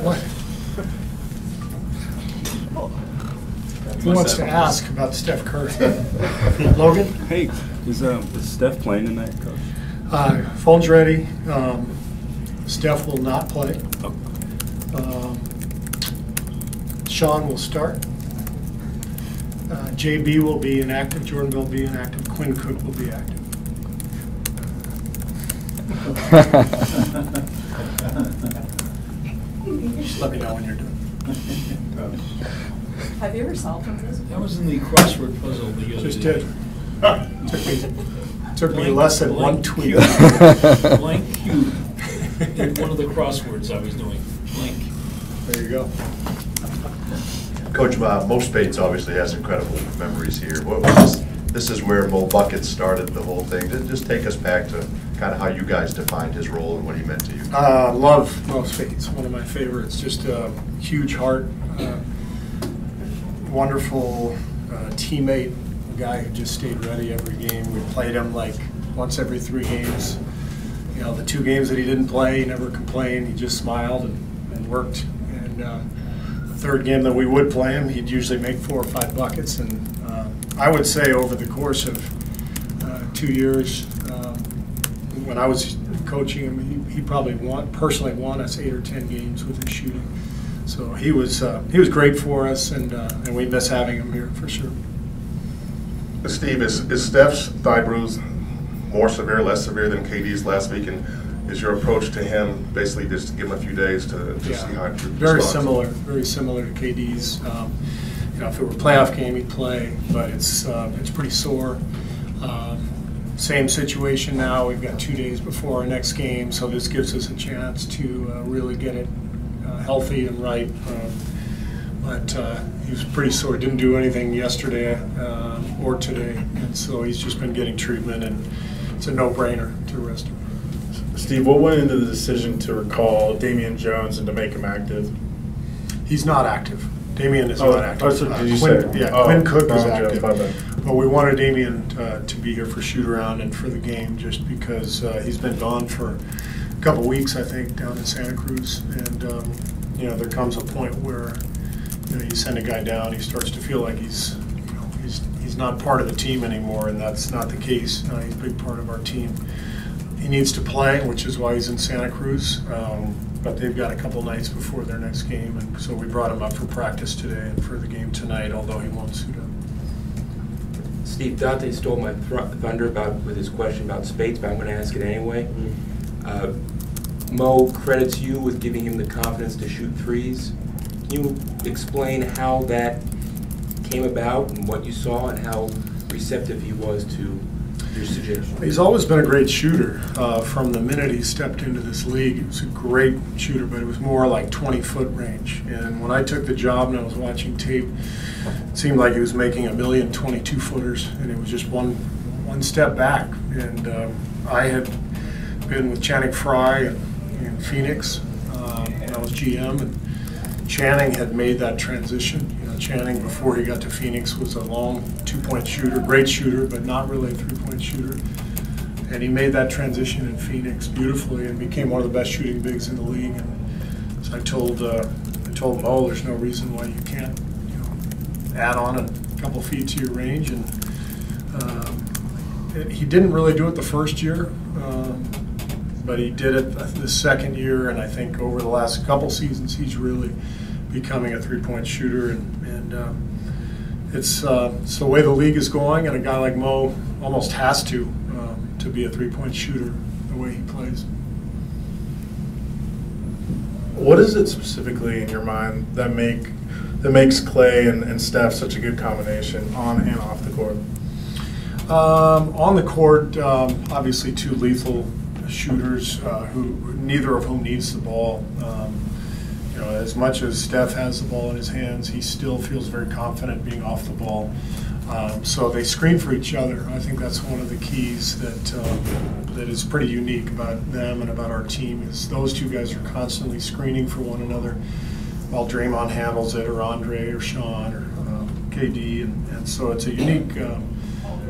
What? Who wants to ask about Steph Kerr? Logan? Hey, is Steph playing tonight, Coach? Phone's ready. Steph will not play. Sean will start. JB will be inactive. Jordan will be inactive. Quinn Cook will be active. Just let me know when you're done. Have you ever solved one of those? That was in the crossword puzzle the other Just day. did. Took me less than one tweet. Blank cube. One of the crosswords I was doing. Blank. There you go. Coach, Mo Spates obviously has incredible memories here. This is where Mo Bucket started the whole thing. Just take us back to kind of how you guys defined his role and what he meant to you. Love Mo Spates, one of my favorites. Just a huge heart, wonderful teammate, a guy who just stayed ready every game. We played him like once every 3 games. You know, the 2 games that he didn't play, he never complained. He just smiled and worked. And the 3rd game that we would play him, he'd usually make 4 or 5 buckets. And I would say over the course of 2 years, when I was coaching him, he probably personally won us 8 or 10 games with his shooting. So he was great for us, and we miss having him here for sure. Steve, is Steph's thigh bruise more severe, less severe than KD's last week, and is your approach to him basically just to give him a few days to see how it very responds? very similar to KD's. You know, if it were a playoff game, he'd play, but it's pretty sore. Same situation now. We've got 2 days before our next game, so this gives us a chance to really get it healthy and right. But he was pretty sore. Didn't do anything yesterday or today, and so he's just been getting treatment, and it's a no-brainer to rest him. Steve, what went into the decision to recall Damian Jones and to make him active? He's not active. Damian is not active. Oh, so did you say? Quinn Cook is active. Jones, but we wanted Damian to be here for shoot-around and for the game just because he's been gone for a couple weeks, I think, down in Santa Cruz. And, you know, there comes a point where, you know, you send a guy down, he starts to feel like he's not part of the team anymore, and that's not the case. He's a big part of our team. He needs to play, which is why he's in Santa Cruz. But they've got a couple nights before their next game, and so we brought him up for practice today and for the game tonight, although he won't suit up. Steve, Dante stole my thunder with his question about Spates, but I'm going to ask it anyway. Mo credits you with giving him the confidence to shoot threes. Can you explain how that came about and what you saw and how receptive he was to your suggestion? He's always been a great shooter. From the minute he stepped into this league, he was a great shooter, but it was more like 20-foot range. And when I took the job and I was watching tape, it seemed like he was making 1,000,000 22-footers, and it was just one step back. And I had been with Channing Frye in Phoenix when I was GM, and Channing had made that transition. You know, Channing, before he got to Phoenix, was a long 2-point shooter, great shooter, but not really a 3-point shooter. And he made that transition in Phoenix beautifully and became one of the best shooting bigs in the league. And so I told Mo, there's no reason why you can't, you know, add on a couple feet to your range. And he didn't really do it the first year, but he did it the second year, and I think over the last couple seasons he's really becoming a 3-point shooter, and it's the way the league is going, and a guy like Mo almost has to be a 3-point shooter the way he plays. What is it specifically in your mind that makes Klay and Steph such a good combination on and off the court? On the court, obviously 2 lethal shooters, who neither of whom needs the ball. You know, as much as Steph has the ball in his hands, he still feels very confident being off the ball. So they screen for each other. I think that's one of the keys that is pretty unique about them and about our team, is those 2 guys are constantly screening for one another while Draymond handles it, or Andre, or Sean, or KD, and so it's a unique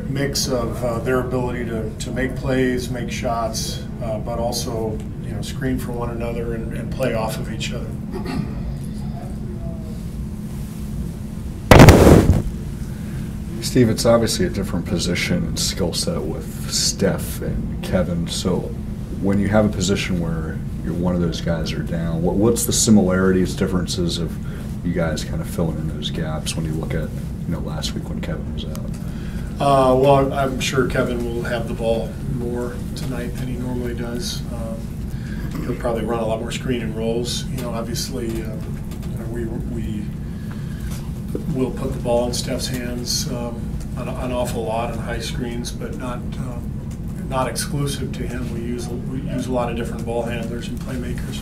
mix of their ability to make plays, make shots, but also, you screen for one another and play off of each other. Steve, it's obviously a different position and skill set with Steph and Kevin. So when you have a position where you're one of those guys are down, what's the similarities, differences of you guys kind of filling in those gaps when you look at last week when Kevin was out? Well, I'm sure Kevin will have the ball more tonight than he normally does. He'll probably run a lot more screen and rolls. Obviously, we will put the ball in Steph's hands an awful lot on high screens, but not exclusive to him. We use a lot of different ball handlers and playmakers.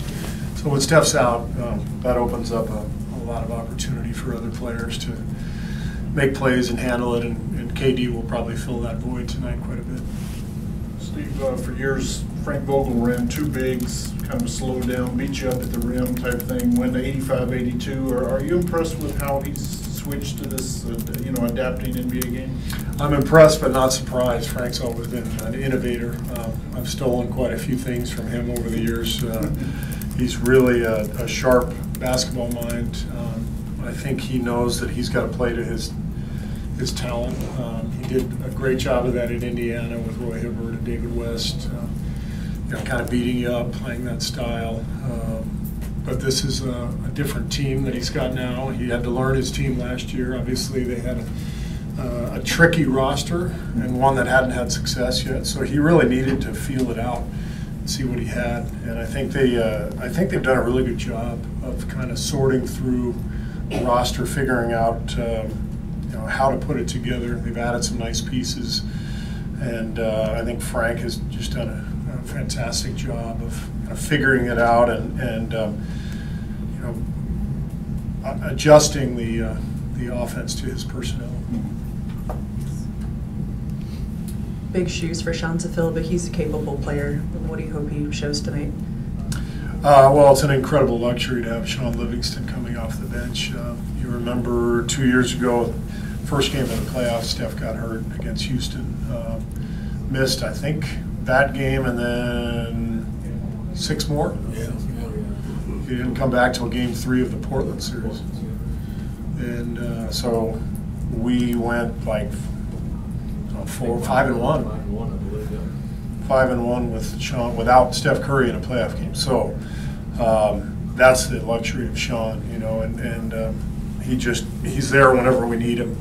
So when Steph's out, that opens up a lot of opportunity for other players to make plays and handle it, and KD will probably fill that void tonight quite a bit. Steve, for years, Frank Vogel ran two bigs, kind of slowed down, beat you up at the rim type thing, went to 85-82. Are you impressed with how he's switched to this, adapting NBA game? I'm impressed but not surprised. Frank's always been an innovator. I've stolen quite a few things from him over the years. He's really a sharp basketball mind. I think he knows that he's got to play to his talent. He did a great job of that in Indiana with Roy Hibbert and D.West, kind of beating you up, playing that style. But this is a different team that he's got now. He had to learn his team last year. Obviously, they had a tricky roster and one that hadn't had success yet. So he really needed to feel it out and see what he had. And I think they've done a really good job of kind of sorting through the roster, figuring out how to put it together. They've added some nice pieces, and I think Frank has just done a fantastic job of figuring it out and adjusting the offense to his personnel. Big shoes for Sean to fill, but he's a capable player. What do you hope he shows tonight? Well, it's an incredible luxury to have Sean Livingston coming off the bench. You remember 2 years ago, first game of the playoffs, Steph got hurt against Houston. Missed, I think, that game and then 6 more. Yeah. He didn't come back till Game 3 of the Portland series. And so we went like 5-1. 5-1 with Sean, without Steph Curry in a playoff game. So that's the luxury of Sean, and he's there whenever we need him.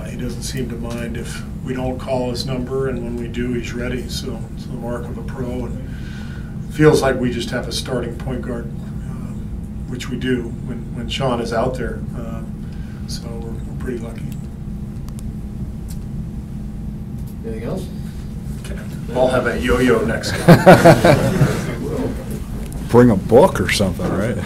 He doesn't seem to mind if we don't call his number, and when we do, he's ready. So it's the mark of a pro, and feels like we just have a starting point guard, which we do when Sean is out there. So we're pretty lucky. Anything else? I'll have a yo-yo next time. Bring a book or something, right?